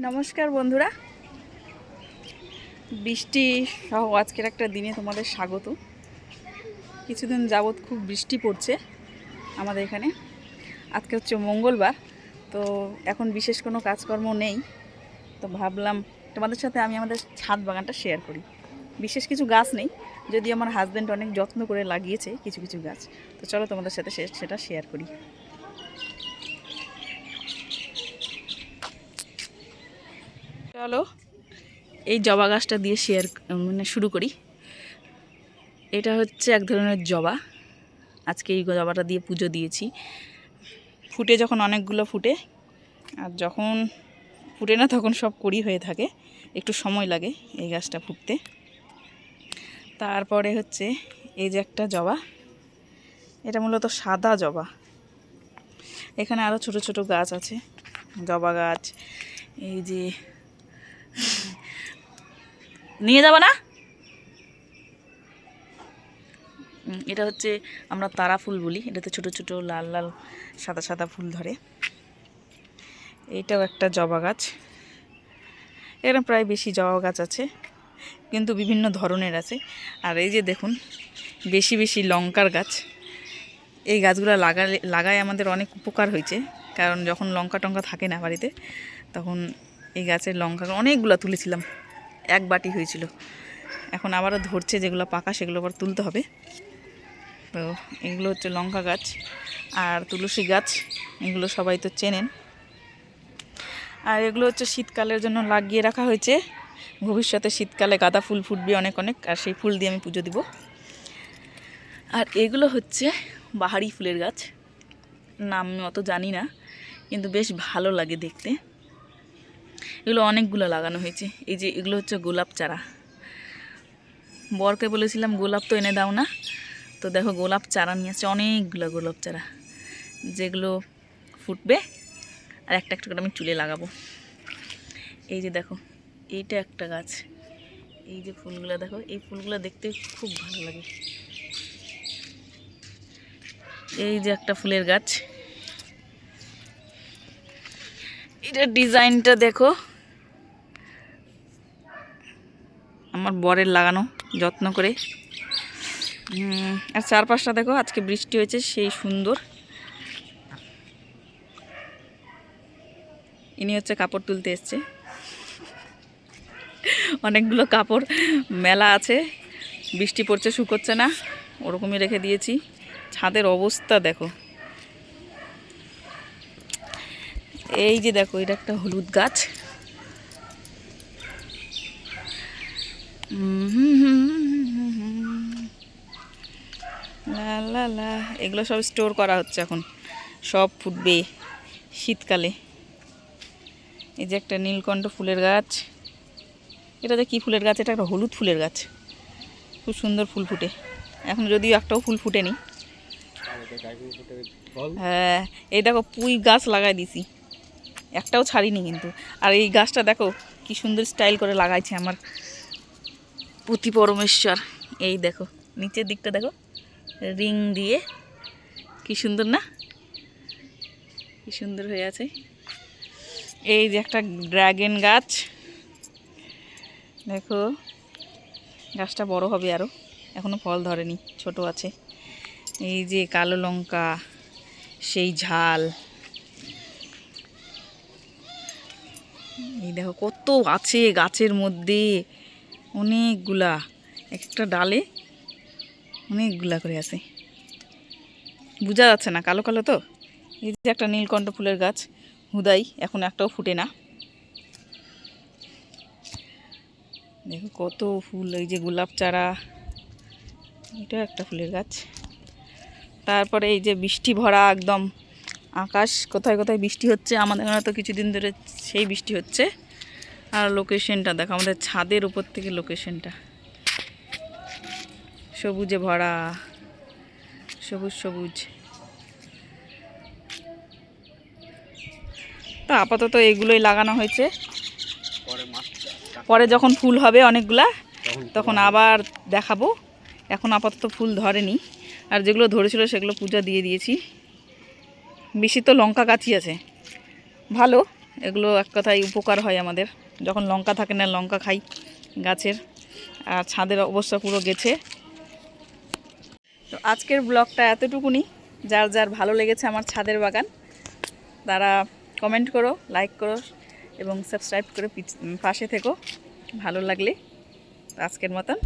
নমস্কার বন্ধুরা, বৃষ্টি সহ আজকের একটা দিনে তোমাদের স্বাগত। কিছুদিন যাবৎ খুব বৃষ্টি পড়ছে আমাদের এখানে। আজকে হচ্ছে মঙ্গলবার, তো এখন বিশেষ কোনো কাজকর্ম নেই, তো ভাবলাম তোমাদের সাথে আমি আমাদের ছাদ বাগানটা শেয়ার করি। বিশেষ কিছু গাছ নেই, যদি আমার হাজব্যান্ড অনেক যত্ন করে লাগিয়েছে কিছু কিছু গাছ, তো চলো তোমাদের সাথে সেটা শেয়ার করি। চলো এই জবা গাছটা দিয়ে শুরু করি। এটা হচ্ছে এক ধরনের জবা। আজকে এই জবাটা দিয়ে পুজো দিয়েছি। ফুটে যখন অনেকগুলো ফুটে, আর যখন ফুটে না তখন সব কড়ি হয়ে থাকে, একটু সময় লাগে এই গাছটা ফুটতে। তারপরে হচ্ছে এই যে একটা জবা, এটা মূলত সাদা জবা। এখানে আরও ছোট ছোট গাছ আছে, জবা গাছ। এই যে নিয়ে যাবা না, এটা হচ্ছে আমরা তারা ফুল বলি। এটাতে ছোট ছোট লাল লাল সাদা সাদা ফুল ধরে। এইটাও একটা জবা গাছ। এখানে প্রায় বেশি জবা গাছ আছে, কিন্তু বিভিন্ন ধরনের আছে। আর এই যে দেখুন, বেশি বেশি লঙ্কার গাছ। এই গাছগুলো লাগায় আমাদের অনেক উপকার হয়েছে, কারণ যখন লঙ্কা টঙ্কা থাকে না বাড়িতে, তখন এই গাছের লঙ্কা অনেকগুলো তুলেছিলাম, এক বাটি হয়েছিল। এখন আবারও ধরছে, যেগুলো পাকা সেগুলো আবার তুলতে হবে। তো এগুলো হচ্ছে লঙ্কা গাছ আর তুলসী গাছ, এগুলো সবাই তো চেনেন। আর এগুলো হচ্ছে শীতকালের জন্য লাগিয়ে রাখা হয়েছে। ভবিষ্যতে শীতকালে গাঁদা ফুল ফুটবে অনেক অনেক, আর সেই ফুল দিয়ে আমি পুজো দিব। আর এগুলো হচ্ছে বাহারি ফুলের গাছ, নাম আমি অত জানি না, কিন্তু বেশ ভালো লাগে দেখতে। এগুলো অনেকগুলো লাগানো হয়েছে। এই যে এগুলো হচ্ছে গোলাপ চারা। বরকে বলেছিলাম গোলাপ তো এনে দাও না, তো দেখো গোলাপ চারা নিয়ে আসছে, অনেকগুলো গোলাপ চারা, যেগুলো ফুটবে আর একটা একটা করে আমি চুলে লাগাবো। এই যে দেখো, এইটা একটা গাছ। এই যে ফুলগুলো দেখো, এই ফুলগুলো দেখতে খুব ভালো লাগে। এই যে একটা ফুলের গাছ, এটার ডিজাইনটা দেখো, আমার বরের লাগানো যত্ন করে। আর চারপাশটা দেখো, আজকে বৃষ্টি হয়েছে সেই সুন্দর। ইনি হচ্ছে কাপড় তুলতে এসছে। অনেকগুলো কাপড় মেলা আছে, বৃষ্টি পড়ছে, শুকোচ্ছে না, ওরকমই রেখে দিয়েছি। ছাদের অবস্থা দেখো। এই যে দেখো, এটা একটা হলুদ গাছ। লা লা লা, এগুলো সব স্টোর করা হচ্ছে, এখন সব ফুটবে শীতকালে। এই যে একটা নীলকণ্ঠ ফুলের গাছ। এটা যে কী ফুলের গাছ, এটা একটা হলুদ ফুলের গাছ, খুব সুন্দর ফুল ফুটে। এখন যদিও একটাও ফুল ফুটেনি। হ্যাঁ, এই দেখো পুঁই গাছ লাগাই দিছি, একটাও ছাড়িনি কিন্তু। আর এই গাছটা দেখো কি সুন্দর স্টাইল করে লাগাইছে আমার পতি পরমেশ্বর। এই দেখো নিচের দিকটা দেখো, রিং দিয়ে কি সুন্দর না, কি সুন্দর হয়ে আছে। এই যে একটা ড্রাগন গাছ, দেখো গাছটা বড় হবে আরও, এখনো ফল ধরেনি, ছোট আছে। এই যে কালো লঙ্কা, সেই ঝাল। এই দেখো কত আছে গাছের মধ্যে, অনেকগুলা, একটা ডালে অনেকগুলা করে আছে, বোঝা যাচ্ছে না, কালো কালো তো। এই যে একটা নীলকণ্ঠ ফুলের গাছ, হুদাই, এখন একটাও ফুটে না। দেখো কত ফুল। এই যে গোলাপ চারা, এটা একটা ফুলের গাছ। তারপরে এই যে বৃষ্টি ভরা একদম আকাশ, কোথায় কোথায় বৃষ্টি হচ্ছে, আমাদের এখানে তো কিছুদিন ধরে সেই বৃষ্টি হচ্ছে। আর লোকেশনটা দেখো, আমাদের ছাদের উপর থেকে লোকেশনটা সবুজে ভরা, সবুজ সবুজ। তো আপাতত এগুলোই লাগানো হয়েছে, পরে যখন ফুল হবে অনেকগুলা তখন আবার দেখাবো। এখন আপাতত ফুল ধরেনি, আর যেগুলো ধরেছিল সেগুলো পূজা দিয়ে দিয়েছি। বেশি তো লঙ্কা গাছই আছে, ভালো, এগুলো এক কথায় উপকার হয় আমাদের। যখন লঙ্কা থাকে না, লঙ্কা খাই গাছের। আর ছাদের অবস্থা পুরো গেছে। তো আজকের ব্লগটা এতটুকুনি। যার যার ভালো লেগেছে আমার ছাদের বাগান, তারা কমেন্ট করো, লাইক করো এবং সাবস্ক্রাইব করে পাশে থেকো ভালো লাগলে। আজকের মতন